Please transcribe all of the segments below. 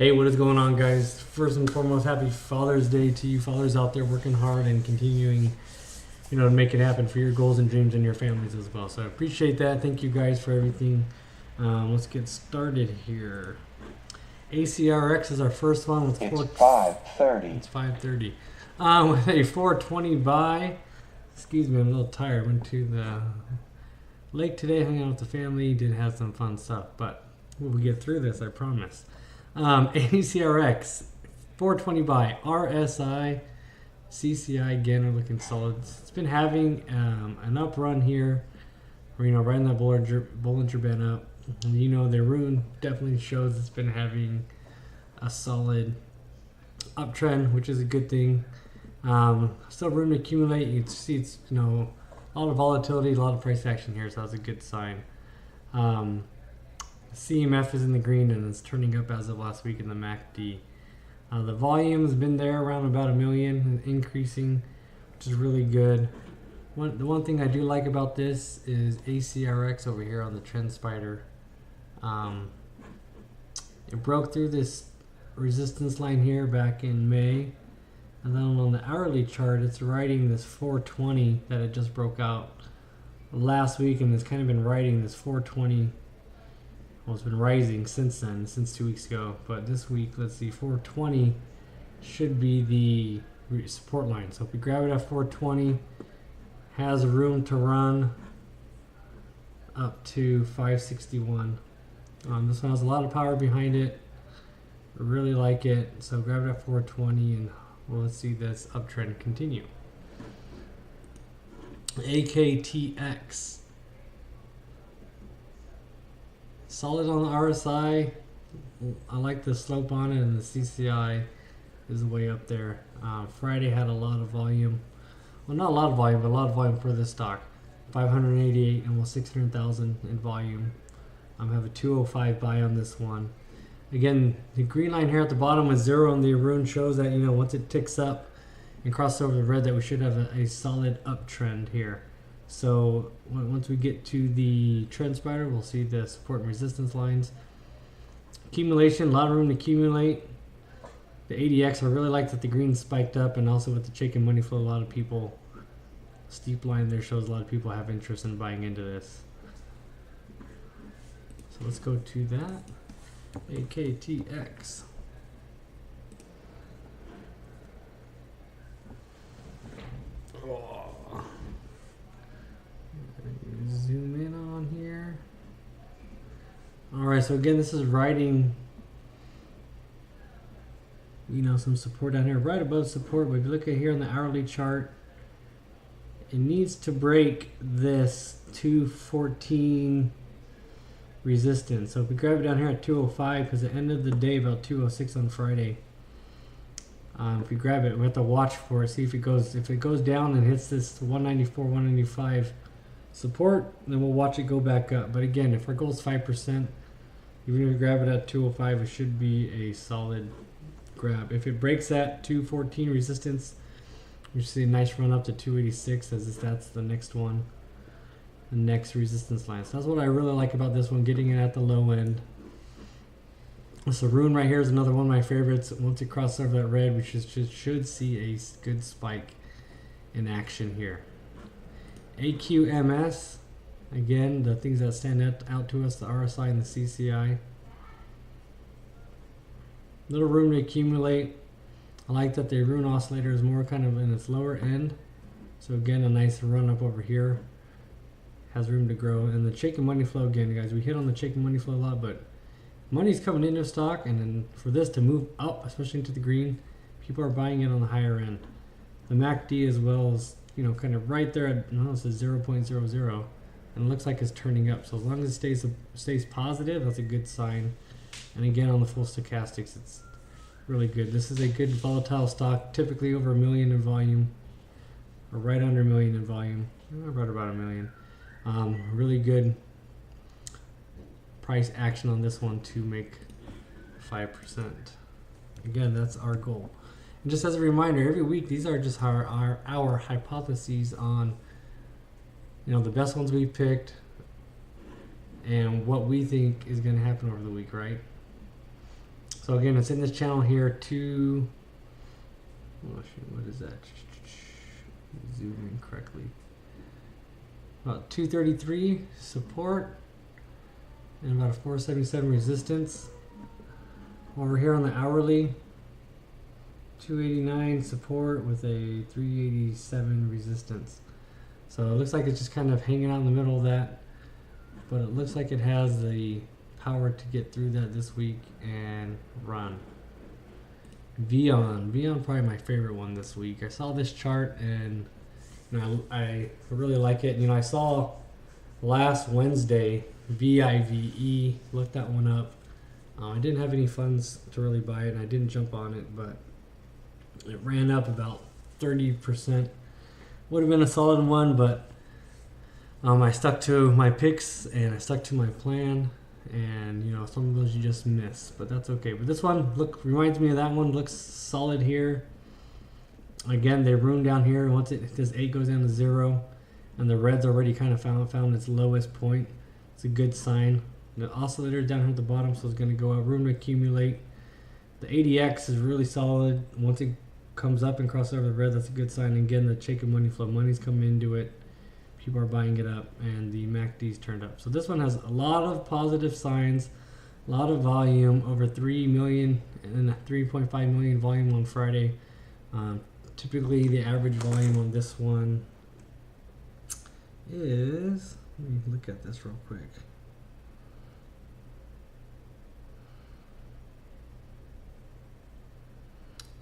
Hey, what is going on, guys? First and foremost, happy Father's Day to you fathers out there working hard and continuing, to make it happen for your goals and dreams and your families as well. So I appreciate that. Thank you guys for everything. Let's get started here. ACRX is our first one with It's 5:30. It's 5:30. With a 420 buy. Excuse me, I'm a little tired. Went to the lake today, hung out with the family, did have some fun stuff, but we'll get through this, I promise. ACRX 420 buy, RSI, CCI again are looking solid. It's been having an up run here, or right in that Bollinger Band up. And the rune definitely shows it's been having a solid uptrend, which is a good thing. Still room to accumulate. You can see it's a lot of volatility, a lot of price action here, so that's a good sign. CMF is in the green and it's turning up as of last week in the MACD. The volume's been there around about 1 million, increasing, which is really good. The one thing I do like about this is ACRX over here on the trend spider. It broke through this resistance line here back in May, and then on the hourly chart it's riding this 420 that it just broke out last week, and it's kind of been riding this 420. Well, it's been rising since then, since 2 weeks ago, but this week, let's see, 420 should be the support line. So if we grab it at 420, has room to run up to 561. This one has a lot of power behind it. I really like it. So grab it at 420 and let's see this uptrend continue. AKTX. Solid on the RSI. I like the slope on it, and the CCI is way up there. Friday had a lot of volume. Well, not a lot of volume, but a lot of volume for this stock. 588 and almost 600,000 in volume. I have a 205 buy on this one. Again, the green line here at the bottom is 0, and the rune shows that once it ticks up and crosses over the red, that we should have a solid uptrend here. So once we get to the trend spider, we'll see the support and resistance lines. Accumulation, a lot of room to accumulate. The ADX, I really like that the green spiked up, and also with the chicken money flow, a lot of people, steep line there shows a lot of people have interest in buying into this. So let's go to that. AKTX. Zoom in on here. Alright, so again, this is riding some support down here, right above support. But if you look at here on the hourly chart, it needs to break this 214 resistance. So if we grab it down here at 205, because at the end of the day, about 206 on Friday, if we grab it, we have to watch for it, see if it goes down and hits this 194, 195 support, then we'll watch it go back up. But again, if our goal is 5%, even if we grab it at 205, it should be a solid grab. If it breaks that 214 resistance, we should see a nice run up to 286, as that's the next one, the next resistance line. So that's what I really like about this one, getting it at the low end. So rune right here is another one of my favorites. Once it crosses over that red, we should see a good spike in action here. AQMS, again, the things that stand out to us, the RSI and the CCI. Little room to accumulate. I like that the rune oscillator is more kind of in its lower end. So again, a nice run up over here. Has room to grow. And the chicken money flow, again, guys, we hit on the chicken money flow a lot, but money's coming into stock, and then for this to move up, especially into the green, people are buying it on the higher end. The MACD as well is kind of right there at, it says 0.00, and it looks like it's turning up. So as long as it stays positive, that's a good sign. And again, on the full stochastics, it's really good. This is a good volatile stock, typically over 1 million in volume, or right under 1 million in volume, right about 1 million. Really good price action on this one to make 5%. Again, that's our goal. And just as a reminder, every week these are just our hypotheses on the best ones we picked and what we think is going to happen over the week, right? So So again, it's in this channel here. What is that? Zoom in correctly. About 233 support and about a 477 resistance. Over here on the hourly, 289 support with a 387 resistance. So it looks like it's just kind of hanging out in the middle of that, but it looks like it has the power to get through that this week and run. Vion probably my favorite one this week. I saw this chart and I really like it. I saw last Wednesday VIVE, looked that one up. I didn't have any funds to really buy it and I didn't jump on it, but it ran up about 30%. Would have been a solid one, but I stuck to my picks and I stuck to my plan, and some of those you just miss, but that's okay. But this one reminds me of that one. Looks solid here. Again, they ruined down here. Once this 8 goes down to 0 and the red's already kind of found its lowest point, it's a good sign. The oscillator down here at the bottom, so it's going to go out, room to accumulate. The ADX is really solid. Once it comes up and crosses over the red, that's a good sign. And again, the shake of money flow, money's coming into it, people are buying it up, and the MACD's turned up. So this one has a lot of positive signs, a lot of volume, over 3 million and 3.5 million volume on Friday. Typically the average volume on this one is, let me look at this real quick.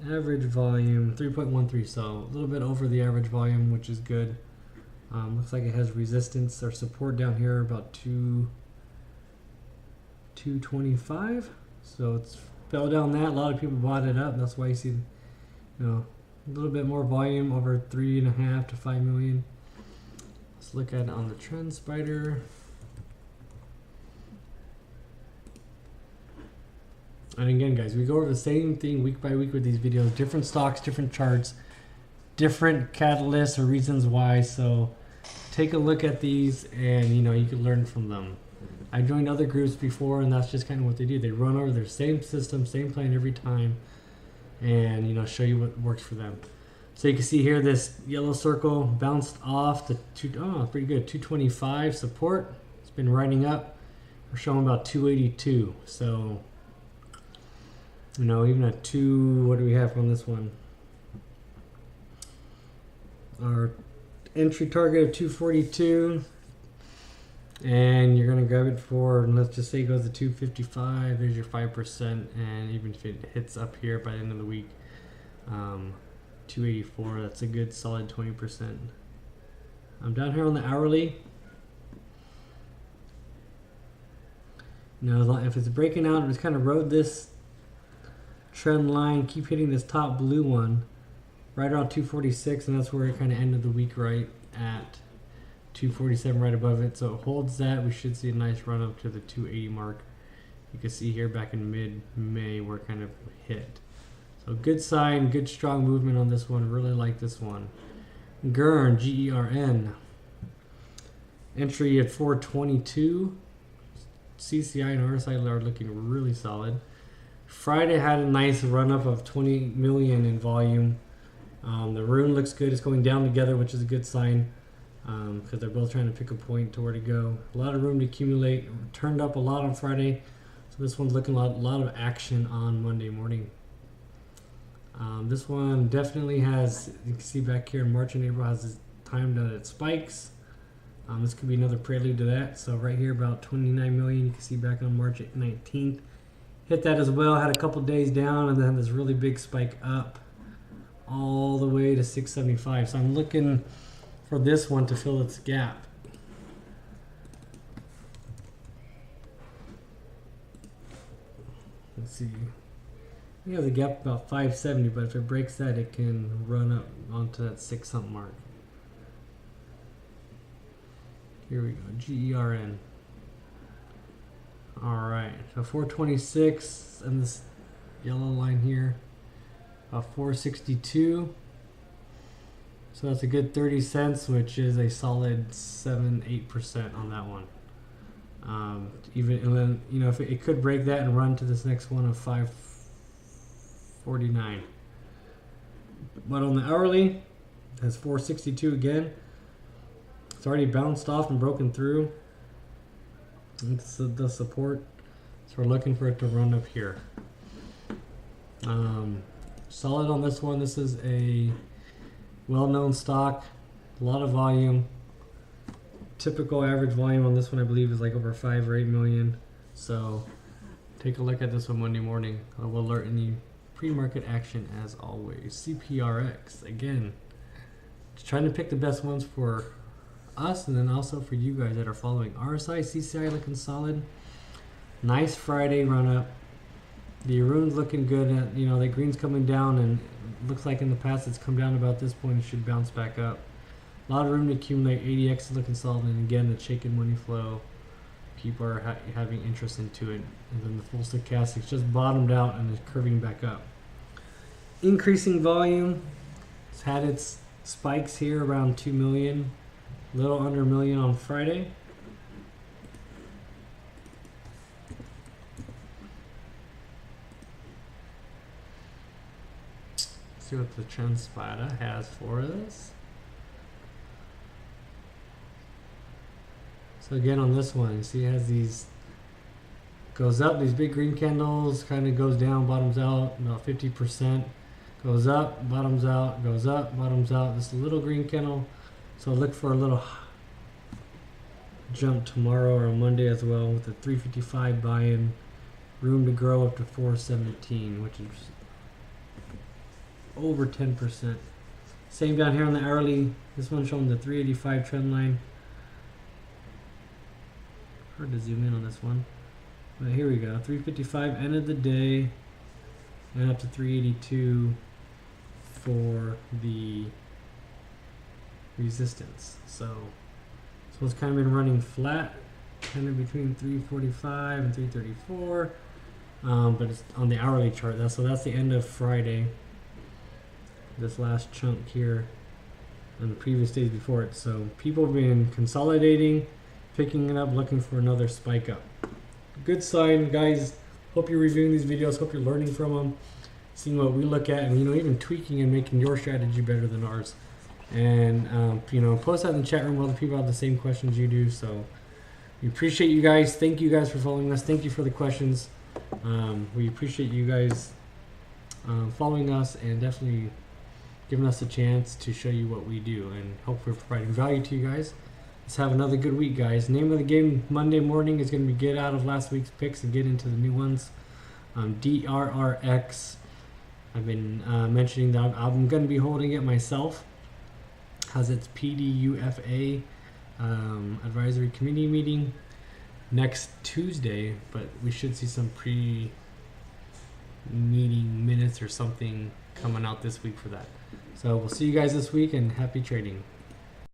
Average volume 3.13, so a little bit over the average volume, which is good. Looks like it has resistance or support down here about 225. So it's fell down that. A lot of people bought it up. That's why you see, a little bit more volume, over 3.5 to 5 million. Let's look at it on the trend spider. And again, guys, we go over the same thing week by week with these videos. Different stocks, different charts, different catalysts or reasons why. So take a look at these and, you can learn from them. I joined other groups before, and that's just kind of what they do. They run over their same system, same plan every time, and, show you what works for them. So you can see here, this yellow circle bounced off the pretty good, 225 support. It's been riding up. We're showing about 282. So, even at what do we have on this one? Our entry target of 242, and you're going to grab it for, let's just say it goes to 255. There's your 5%, and even if it hits up here by the end of the week, 284, that's a good solid 20%. I'm down here on the hourly. If it's breaking out, it's kind of rode this trend line, keep hitting this top blue one right around 246, and that's where it kind of ended the week, right at 247, right above it. So it holds that. We should see a nice run up to the 280 mark. You can see here back in mid-May where it kind of hit. So good sign, good strong movement on this one. Really like this one. GERN, G-E-R-N. Entry at 422. CCI and RSI are looking really solid. Friday had a nice run up of 20 million in volume. The rune looks good. It's going down together, which is a good sign, because they're both trying to pick a point to where to go. A lot of room to accumulate. Turned up a lot on Friday, so this one's looking a lot of action on Monday morning. This one definitely has, you can see back here in March and April, has this time that it spikes. This could be another prelude to that. So right here, about 29 million. You can see back on March 19th. Hit that as well, had a couple days down, and then this really big spike up all the way to 675. So I'm looking for this one to fill its gap. Let's see. We have the gap about 570, but if it breaks that, it can run up onto that 6 something mark. Here we go, GERN. All right, so 426 and this yellow line here, 462. So that's a good 30 cents, which is a solid 7-8% on that one. Even and then if it could break that and run to this next one of 5 449. But on the hourly, it has 462 again. It's already bounced off and broken through. It's the support. So we're looking for it to run up here. Solid on this one. This is a well-known stock. A lot of volume. Typical average volume on this one, I believe, is like over 5 or 8 million. So take a look at this one Monday morning. I will alert any pre-market action as always. CPRX, again, just trying to pick the best ones for us and then also for you guys that are following. RSI, CCI looking solid. Nice Friday run up. The Arun's looking good. The green's coming down, and it looks like in the past it's come down about this point. It should bounce back up. A lot of room to accumulate. ADX is looking solid, and again, the shaken money flow. People are having interest into it. And then the full stochastics just bottomed out and is curving back up. Increasing volume. It's had its spikes here around 2 million. A little under a million on Friday. See what the Transpata has for us. So again on this one, you see it has these, goes up, these big green candles, kind of goes down, bottoms out, about 50%. Goes up, bottoms out, goes up, bottoms out. This little green candle. So look for a little jump tomorrow or Monday as well with the 355 buy-in. Room to grow up to 417, which is over 10%. Same down here on the hourly. This one's showing the 385 trend line. Hard to zoom in on this one. But here we go. 355 end of the day. And up to 382 for the resistance. So it's kind of been running flat, kind of between 345 and 334. But it's on the hourly chart. So that's the end of Friday. This last chunk here and the previous days before it. So people have been consolidating, picking it up, looking for another spike up. Good sign, guys. Hope you're reviewing these videos. Hope you're learning from them, seeing what we look at, and even tweaking and making your strategy better than ours. And post that in the chat room. Other people have the same questions you do. So we appreciate you guys. Thank you guys for following us. Thank you for the questions. We appreciate you guys following us and definitely giving us a chance to show you what we do, and hope we're providing value to you guys. Let's have another good week, guys. Name of the game Monday morning is going to be get out of last week's picks and get into the new ones. DRRX. I've been mentioning that I'm going to be holding it myself. Has its PDUFA advisory committee meeting next Tuesday, but we should see some pre-meeting minutes or something coming out this week for that. So we'll see you guys this week, and happy trading.